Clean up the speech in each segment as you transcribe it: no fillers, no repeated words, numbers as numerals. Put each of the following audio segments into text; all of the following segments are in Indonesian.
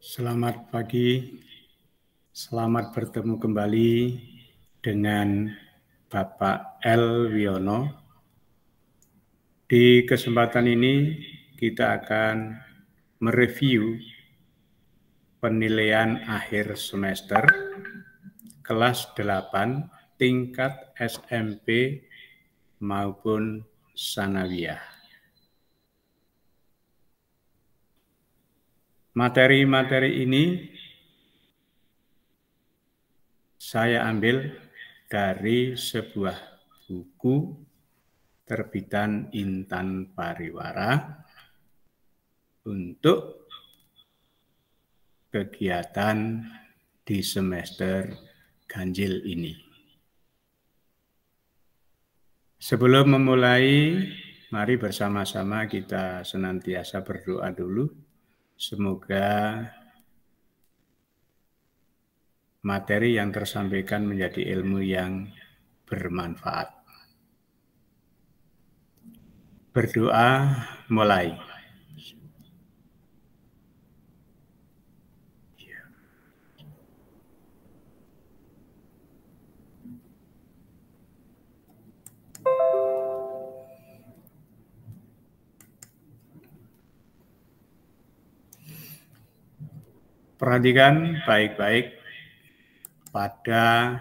Selamat pagi, selamat bertemu kembali dengan Bapak L. Wiono. Di kesempatan ini kita akan mereview penilaian akhir semester kelas 8 tingkat SMP maupun Sanawiyah. Materi-materi ini saya ambil dari sebuah buku terbitan Intan Pariwara untuk kegiatan di semester ganjil ini. Sebelum memulai, mari bersama-sama kita senantiasa berdoa dulu. Semoga materi yang tersampaikan menjadi ilmu yang bermanfaat. Berdoa mulai. Perhatikan baik-baik pada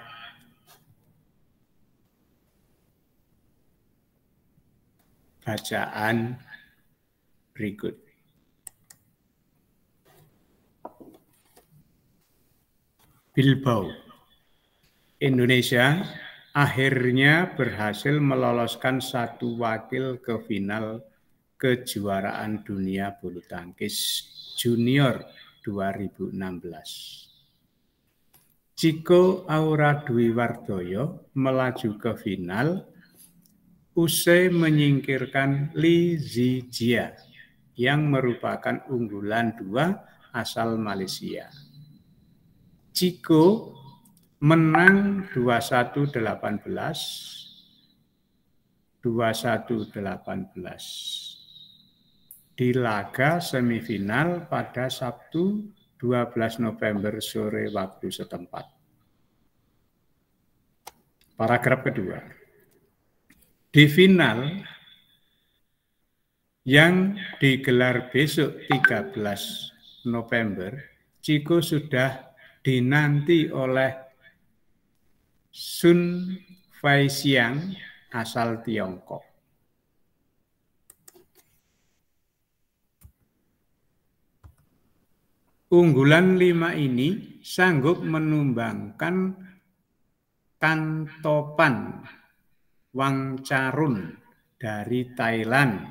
bacaan berikut. Bilbao, Indonesia akhirnya berhasil meloloskan satu wakil ke final kejuaraan dunia bulu tangkis junior 2016. Chico Aura Dwi Wardoyo melaju ke final usai menyingkirkan Li Zijia yang merupakan unggulan 2 asal Malaysia. Chico menang 21-18, 21-18 di laga semifinal pada Sabtu 12 November sore waktu setempat. Paragraf kedua. Di final yang digelar besok 13 November, Chico sudah dinanti oleh Sun Faixiang asal Tiongkok. Unggulan 5 ini sanggup menumbangkan Kantopan Wangcarun dari Thailand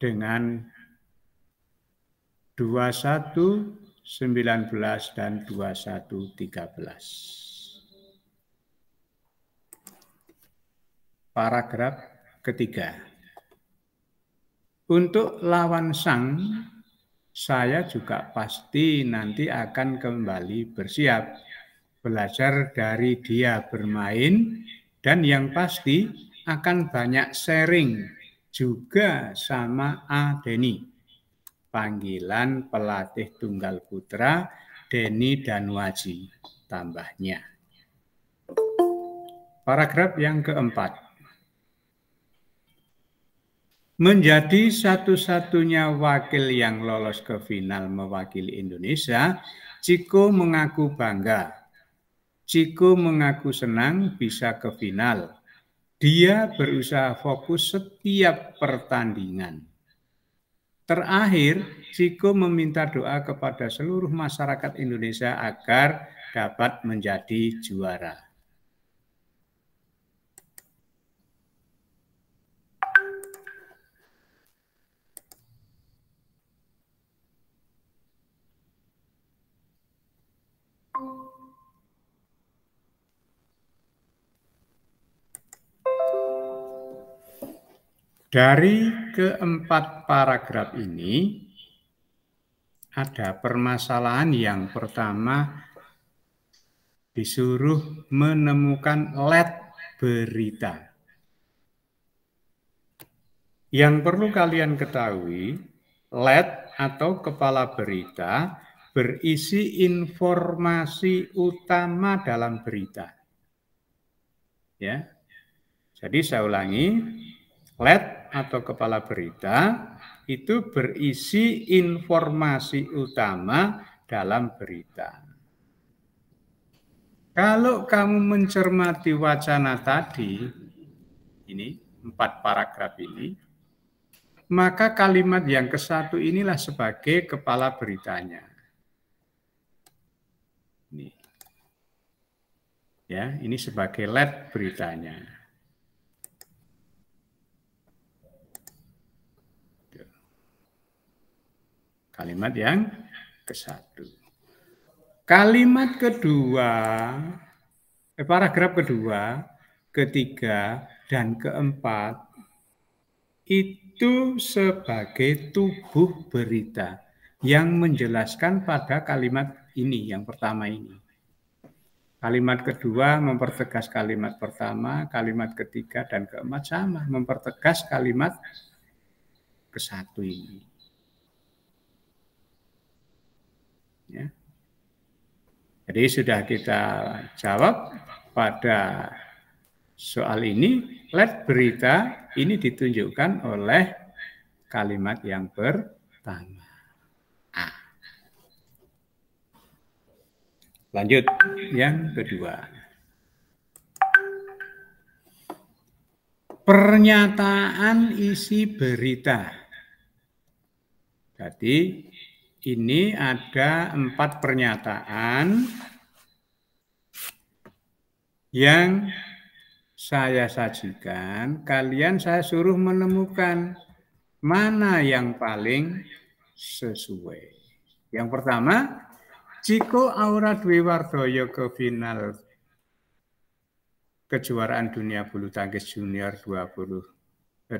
dengan 21-19 dan 21-13. Paragraf ketiga. Untuk lawan Sang, saya juga pasti nanti akan kembali bersiap, belajar dari dia bermain, dan yang pasti akan banyak sharing juga sama A. Denny. Panggilan pelatih tunggal putra Denny Danwaji, tambahnya. Paragraf yang keempat. Menjadi satu-satunya wakil yang lolos ke final mewakili Indonesia, Chico mengaku bangga. Chico mengaku senang bisa ke final. Dia berusaha fokus setiap pertandingan. Terakhir, Chico meminta doa kepada seluruh masyarakat Indonesia agar dapat menjadi juara. Dari keempat paragraf ini, ada permasalahan yang pertama disuruh menemukan led berita. Yang perlu kalian ketahui, Let atau kepala berita berisi informasi utama dalam berita. Ya. Jadi saya ulangi, let atau kepala berita itu berisi informasi utama dalam berita. Kalau kamu mencermati wacana tadi, ini 4 paragraf ini, maka kalimat yang ke-1 inilah sebagai kepala beritanya. Ini. Ya, ini sebagai let beritanya. Kalimat yang ke-1. Kalimat kedua, paragraf kedua, ketiga, dan keempat itu sebagai tubuh berita yang menjelaskan pada kalimat ini, yang pertama ini. Kalimat kedua mempertegas kalimat pertama, kalimat ketiga dan keempat sama, mempertegas kalimat ke-1 ini. Ya. Jadi sudah kita jawab pada soal ini, let berita ini ditunjukkan oleh kalimat yang pertama. Lanjut, yang kedua. Pernyataan isi berita. Jadi ini ada 4 pernyataan yang saya sajikan. Kalian saya suruh menemukan mana yang paling sesuai. Yang pertama, Chico Aura Dwi Wardoyo ke final kejuaraan dunia bulu tangkis junior 2016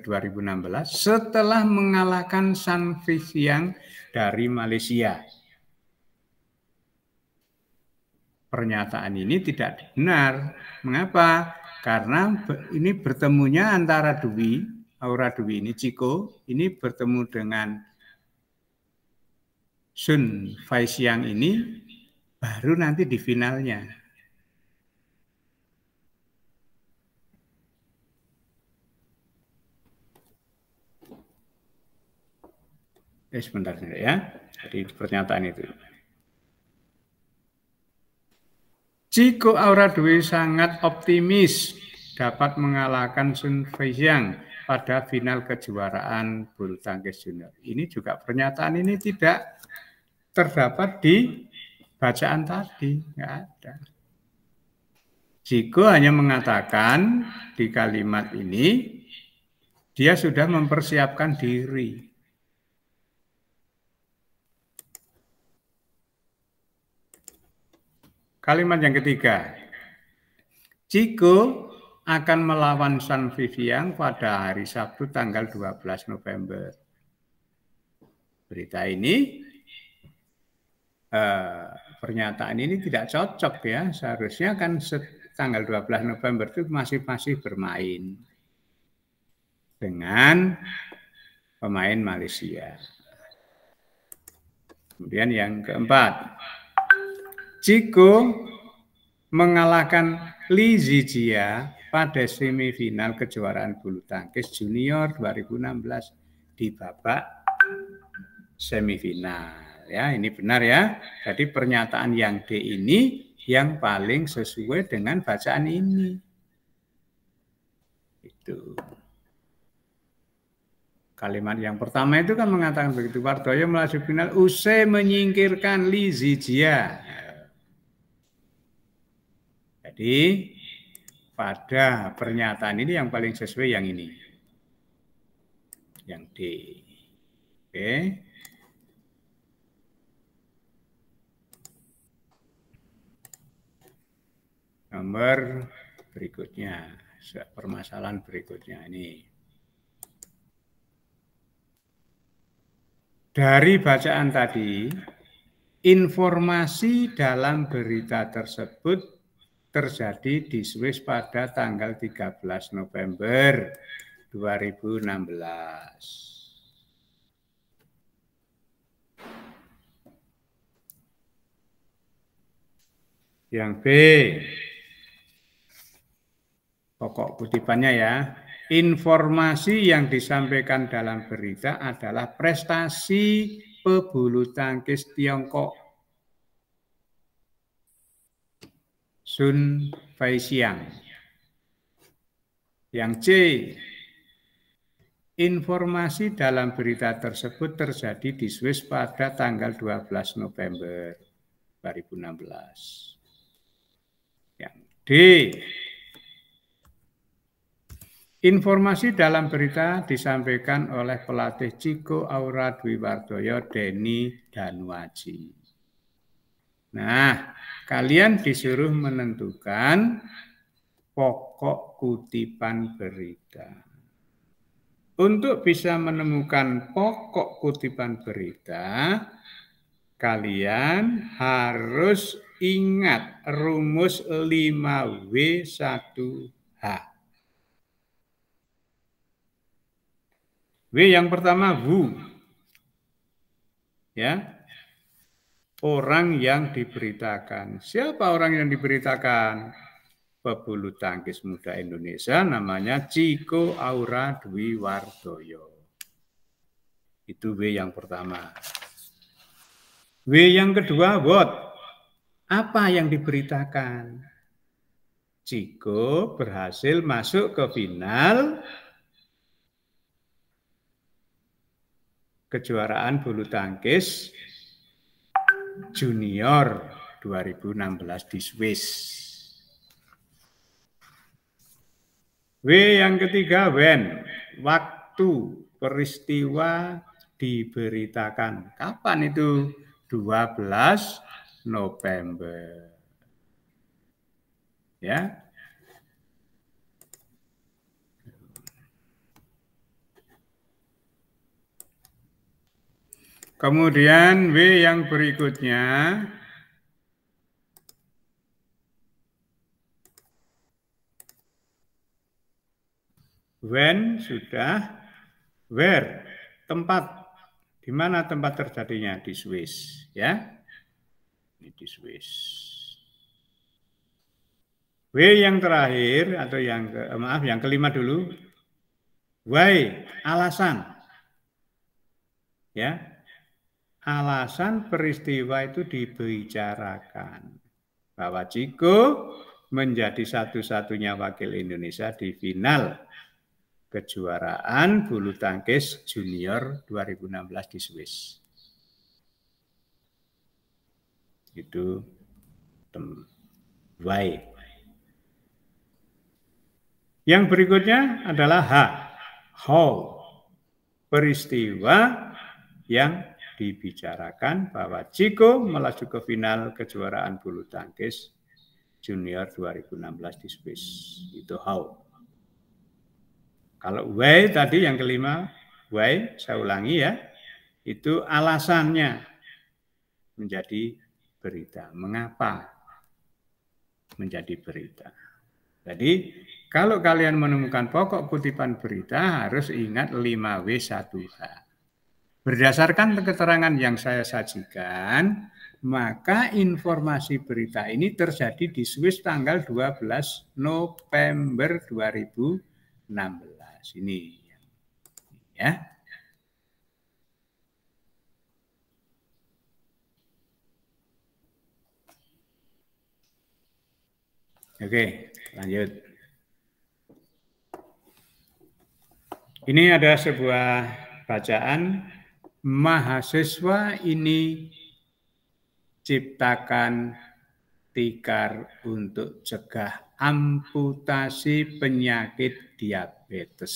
setelah mengalahkan San Fisiang dari Malaysia. Pernyataan ini tidak benar. Mengapa? Karena ini bertemunya antara Dwi, Aura Dwi ini, Chico, ini bertemu dengan Sun Faixiang ini baru nanti di finalnya. Sebentar ya. Jadi pernyataan itu. Chico Aura Dwi sangat optimis dapat mengalahkan Sun Faixiang pada final kejuaraan bulu tangkis junior. Ini juga pernyataan ini tidak terdapat di bacaan tadi, nggak ada. Chico hanya mengatakan di kalimat ini dia sudah mempersiapkan diri. Kalimat yang ketiga, Chico akan melawan San Fisiang pada hari Sabtu tanggal 12 November. Berita ini, pernyataan ini tidak cocok ya. Seharusnya kan tanggal 12 November itu masih bermain dengan pemain Malaysia. Kemudian yang keempat, Chico mengalahkan Li Zijia pada semifinal kejuaraan bulu tangkis junior 2016 di babak semifinal. Ya, ini benar ya. Jadi pernyataan yang D ini yang paling sesuai dengan bacaan ini. Itu. Kalimat yang pertama itu kan mengatakan begitu, Wardoyo melaju final usai menyingkirkan Li Zijia. Jadi pada pernyataan ini yang paling sesuai yang ini. Yang D. Oke. Nomor berikutnya, permasalahan berikutnya ini. Dari bacaan tadi, informasi dalam berita tersebut terjadi di Swiss pada tanggal 13 November 2016. Yang B, pokok kutipannya ya. Informasi yang disampaikan dalam berita adalah prestasi pebulu tangkis Tiongkok Sun Feixiang. Yang C, informasi dalam berita tersebut terjadi di Swiss pada tanggal 12 November 2016. Yang D, informasi dalam berita disampaikan oleh pelatih Chico Aura Dwi Wardoyo Denny Danuaji. Nah, kalian disuruh menentukan pokok kutipan berita. Untuk bisa menemukan pokok kutipan berita, kalian harus ingat rumus 5W1H. W yang pertama who, ya, orang yang diberitakan. Siapa orang yang diberitakan? Pebulu tangkis muda Indonesia namanya Chico Aura Dwi Wardoyo. Itu W yang pertama. W yang kedua what? Apa yang diberitakan? Chico berhasil masuk ke final kejuaraan bulu tangkis junior 2016 di Swiss. W yang ketiga when, waktu peristiwa diberitakan. Kapan itu? 12 November. Ya. Kemudian W yang berikutnya, when sudah, where, tempat, di mana tempat terjadinya? Di Swiss, ya. Ini di Swiss. W yang terakhir atau yang yang kelima dulu, why, alasan, ya. Alasan peristiwa itu dibicarakan bahwa Chico menjadi satu-satunya wakil Indonesia di final kejuaraan bulu tangkis junior 2016 di Swiss. Itu why. Yang berikutnya adalah H, how, peristiwa yang dibicarakan bahwa Chico melaju ke final kejuaraan bulu tangkis junior 2016 di Swiss. Itu how. Kalau why tadi yang kelima, why, saya ulangi ya, itu alasannya menjadi berita. Mengapa menjadi berita? Jadi kalau kalian menemukan pokok kutipan berita harus ingat 5W1H. Berdasarkan keterangan yang saya sajikan, maka informasi berita ini terjadi di Swiss tanggal 12 November 2016. Ini ya. Oke, lanjut. Ini ada sebuah bacaan, mahasiswa ini ciptakan tikar untuk cegah amputasi penyakit diabetes.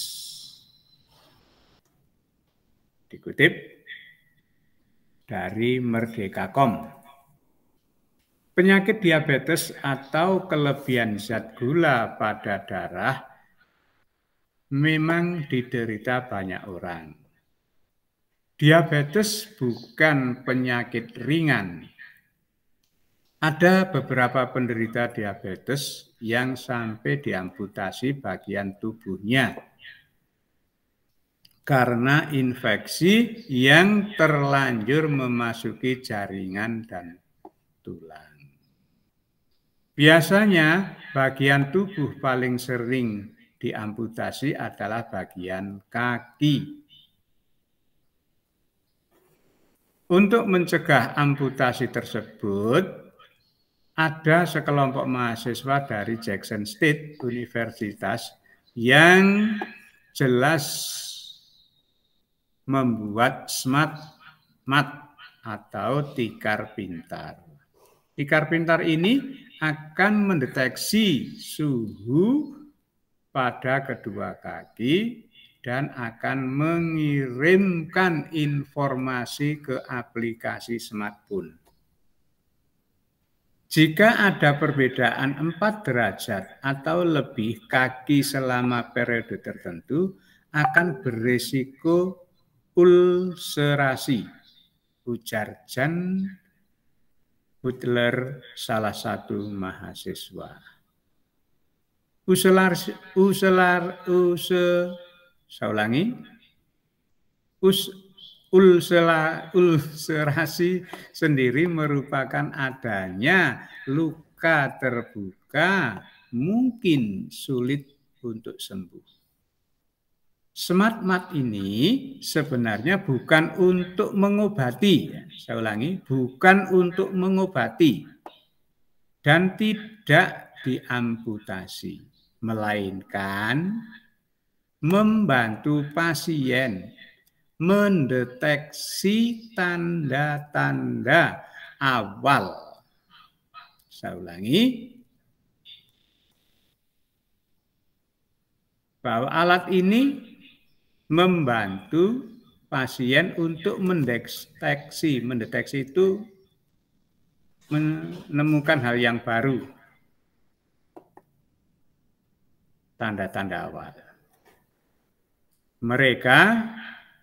Dikutip dari Merdeka.com. Penyakit diabetes atau kelebihan zat gula pada darah memang diderita banyak orang. Diabetes bukan penyakit ringan. Ada beberapa penderita diabetes yang sampai diamputasi bagian tubuhnya karena infeksi yang terlanjur memasuki jaringan dan tulang. Biasanya bagian tubuh paling sering diamputasi adalah bagian kaki. Untuk mencegah amputasi tersebut, ada sekelompok mahasiswa dari Jackson State Universitas yang jelas membuat smart mat atau tikar pintar. Tikar pintar ini akan mendeteksi suhu pada kedua kaki dan akan mengirimkan informasi ke aplikasi smartphone. Jika ada perbedaan 4 derajat atau lebih kaki selama periode tertentu, akan berisiko ulserasi, ujar Jan Butler, salah satu mahasiswa. Ulserasi sendiri merupakan adanya luka terbuka, mungkin sulit untuk sembuh. Smart mat ini sebenarnya bukan untuk mengobati, saya ulangi, bukan untuk mengobati dan tidak diamputasi, melainkan membantu pasien mendeteksi tanda-tanda awal. Saya ulangi, bahwa alat ini membantu pasien untuk mendeteksi itu menemukan hal yang baru, tanda-tanda awal. Mereka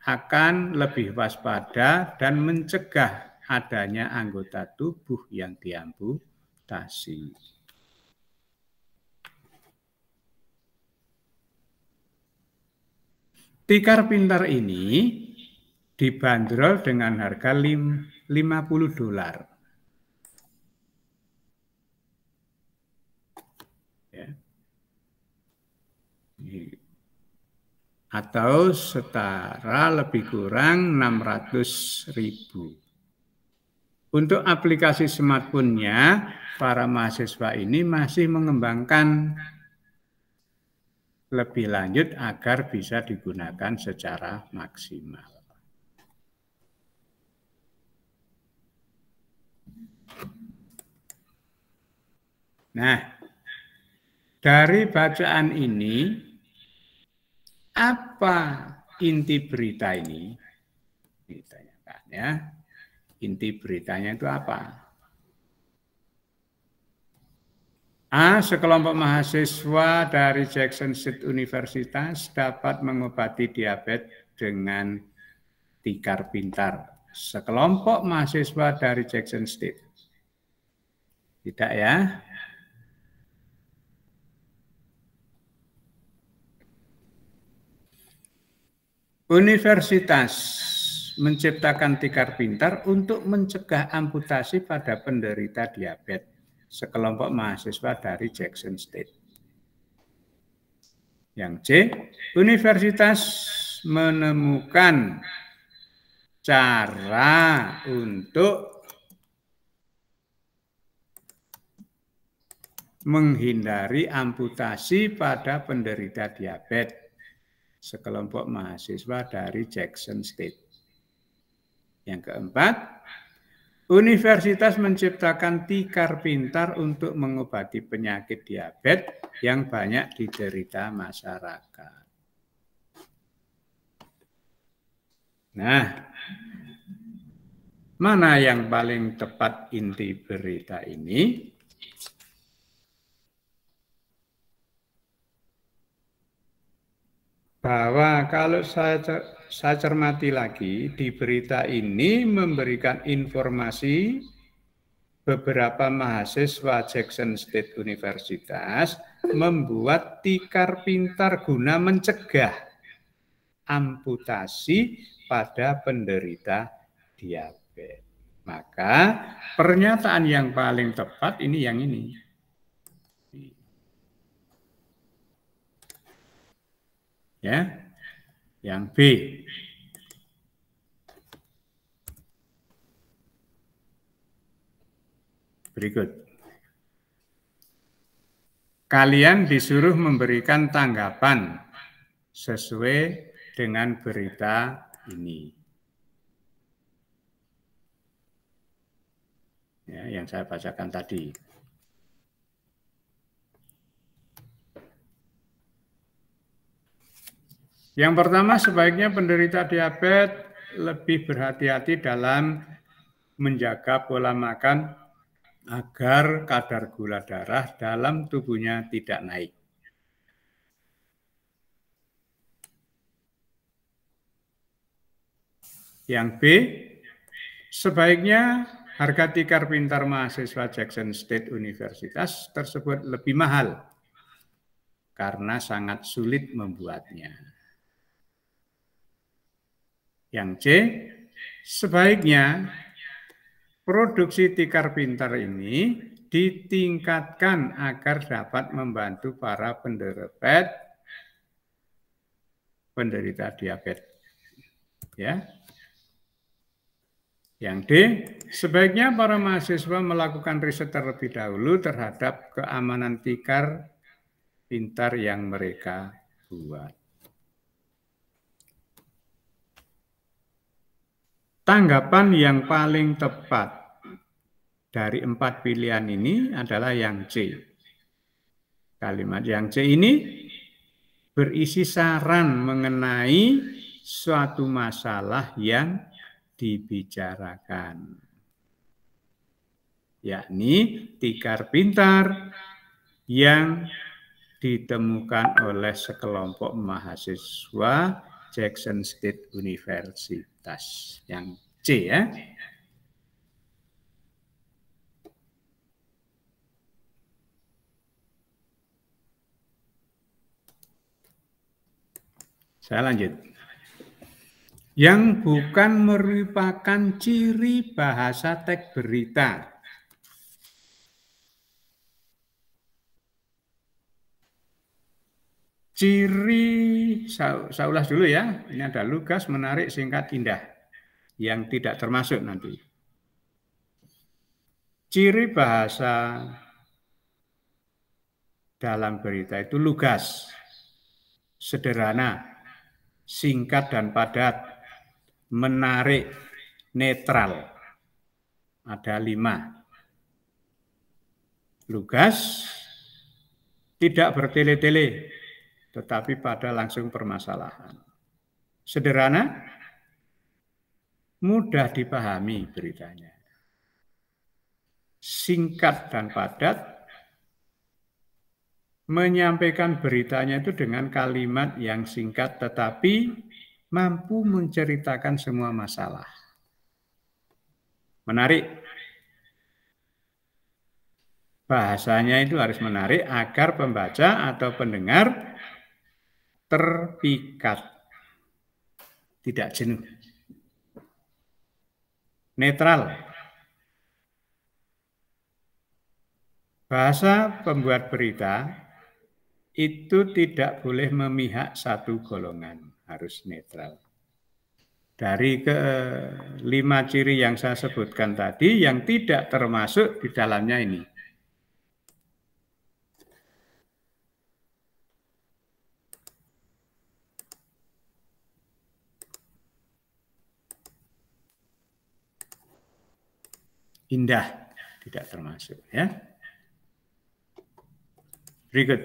akan lebih waspada dan mencegah adanya anggota tubuh yang diamputasi. Tikar pintar ini dibanderol dengan harga $50. Ya. Atau setara lebih kurang 600.000. Untuk aplikasi smartphone-nya, para mahasiswa ini masih mengembangkan lebih lanjut agar bisa digunakan secara maksimal. Nah, dari bacaan ini, apa inti berita ini? Ditanyakan ya. Inti beritanya itu apa? A. Sekelompok mahasiswa dari Jackson State Universitas dapat mengobati diabetes dengan tikar pintar. Sekelompok mahasiswa dari Jackson State. Tidak ya? Universitas menciptakan tikar pintar untuk mencegah amputasi pada penderita diabetes. Sekelompok mahasiswa dari Jackson State. Yang C, universitas menemukan cara untuk menghindari amputasi pada penderita diabetes. Sekelompok mahasiswa dari Jackson State. Yang keempat, universitas menciptakan tikar pintar untuk mengobati penyakit diabetes yang banyak diderita masyarakat. Nah, mana yang paling tepat inti berita ini? Bahwa kalau saya cermati lagi, di berita ini memberikan informasi beberapa mahasiswa Jackson State Universitas membuat tikar pintar guna mencegah amputasi pada penderita diabetes. Maka pernyataan yang paling tepat ini yang ini. Ya. Yang B. Berikut. Kalian disuruh memberikan tanggapan sesuai dengan berita ini. Ya, yang saya bacakan tadi. Yang pertama, sebaiknya penderita diabetes lebih berhati-hati dalam menjaga pola makan agar kadar gula darah dalam tubuhnya tidak naik. Yang B, sebaiknya harga tikar pintar mahasiswa Jackson State Universitas tersebut lebih mahal karena sangat sulit membuatnya. Yang C, sebaiknya produksi tikar pintar ini ditingkatkan agar dapat membantu para penderita diabetes. Ya. Yang D, sebaiknya para mahasiswa melakukan riset terlebih dahulu terhadap keamanan tikar pintar yang mereka buat. Tanggapan yang paling tepat dari 4 pilihan ini adalah yang C. Kalimat yang C ini berisi saran mengenai suatu masalah yang dibicarakan, yakni tikar pintar yang ditemukan oleh sekelompok mahasiswa Jackson State Universitas. Yang C ya. Saya lanjut. Yang bukan merupakan ciri bahasa teks berita. Ciri, saya ulas dulu ya, ini ada lugas, menarik, singkat, indah, yang tidak termasuk nanti. Ciri bahasa dalam berita itu lugas, sederhana, singkat dan padat, menarik, netral. Ada 5. Lugas, tidak bertele-tele, tetapi pada langsung permasalahan. Sederhana, mudah dipahami beritanya. Singkat dan padat, menyampaikan beritanya itu dengan kalimat yang singkat tetapi mampu menceritakan semua masalah. Menarik. Bahasanya itu harus menarik agar pembaca atau pendengar terpikat, tidak jenuh. Netral. Bahasa pembuat berita itu tidak boleh memihak satu golongan, harus netral. Dari ke-5 ciri yang saya sebutkan tadi, yang tidak termasuk di dalamnya ini. Indah, tidak termasuk ya. Berikut.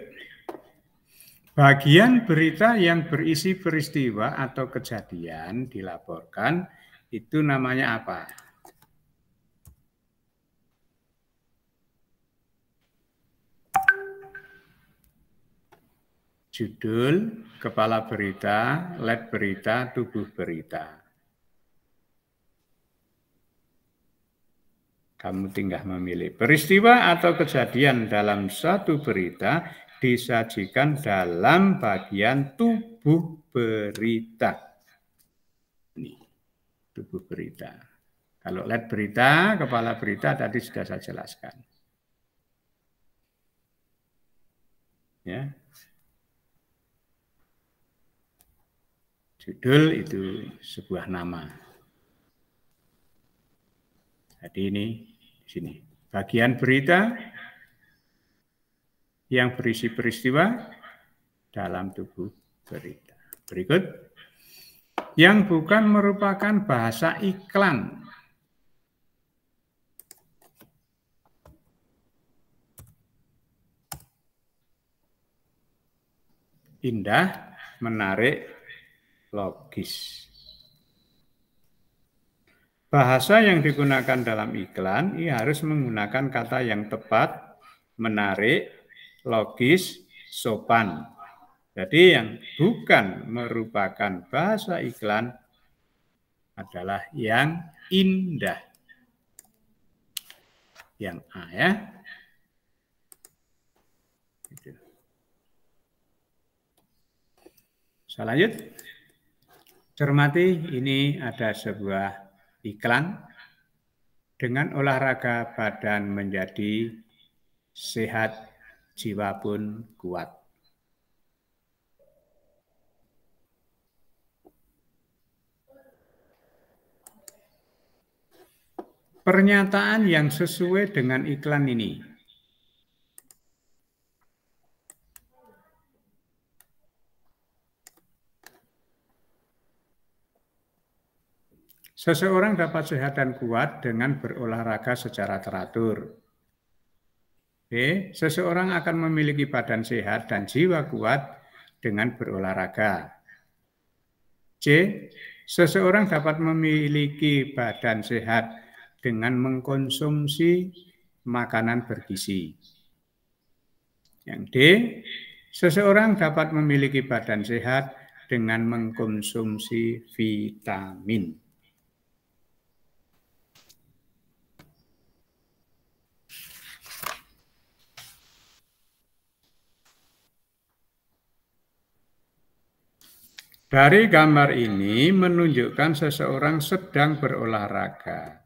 Bagian berita yang berisi peristiwa atau kejadian dilaporkan itu namanya apa? Judul, kepala berita, led berita, tubuh berita. Kamu tinggal memilih. Peristiwa atau kejadian dalam satu berita disajikan dalam bagian tubuh berita. Ini, tubuh berita. Kalau led berita, kepala berita tadi sudah saya jelaskan. Ya. Judul itu sebuah nama. Jadi ini di sini. Bagian berita yang berisi peristiwa dalam tubuh berita. Berikut. Yang bukan merupakan bahasa iklan. Indah, menarik, logis. Bahasa yang digunakan dalam iklan ini harus menggunakan kata yang tepat, menarik, logis, sopan. Jadi yang bukan merupakan bahasa iklan adalah yang indah. Yang A ya. Saya lanjut. Cermati, ini ada sebuah iklan dengan olahraga badan menjadi sehat, jiwa pun kuat. Pernyataan yang sesuai dengan iklan ini. Seseorang dapat sehat dan kuat dengan berolahraga secara teratur. B. Seseorang akan memiliki badan sehat dan jiwa kuat dengan berolahraga. C. Seseorang dapat memiliki badan sehat dengan mengkonsumsi makanan bergizi. Yang D. Seseorang dapat memiliki badan sehat dengan mengkonsumsi vitamin. Dari gambar ini menunjukkan seseorang sedang berolahraga.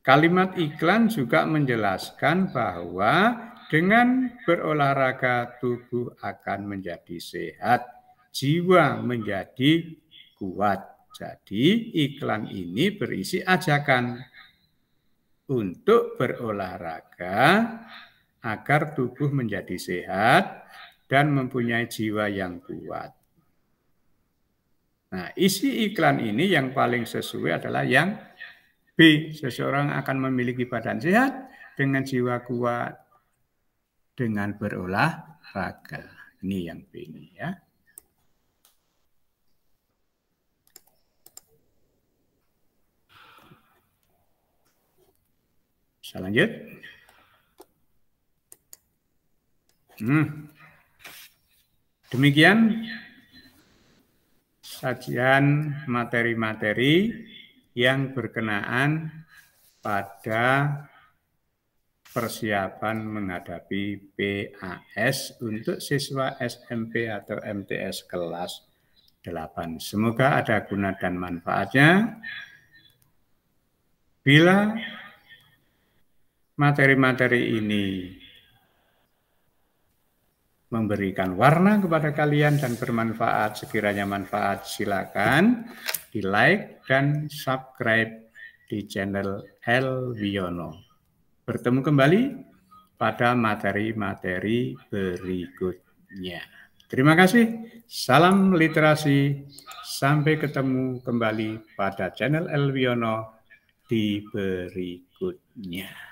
Kalimat iklan juga menjelaskan bahwa dengan berolahraga tubuh akan menjadi sehat, jiwa menjadi kuat. Jadi iklan ini berisi ajakan untuk berolahraga agar tubuh menjadi sehat dan mempunyai jiwa yang kuat. Nah, isi iklan ini yang paling sesuai adalah yang B. Seseorang akan memiliki badan sehat dengan jiwa kuat dengan berolahraga. Ini yang B ini ya. Saya lanjut. Demikian sajian materi-materi yang berkenaan pada persiapan menghadapi PAS untuk siswa SMP atau MTS kelas 8. Semoga ada guna dan manfaatnya. Bila materi-materi ini memberikan warna kepada kalian dan bermanfaat, sekiranya manfaat, silakan di-like dan subscribe di channel El Wiono. Bertemu kembali pada materi-materi berikutnya. Terima kasih, salam literasi, sampai ketemu kembali pada channel El Wiono di berikutnya.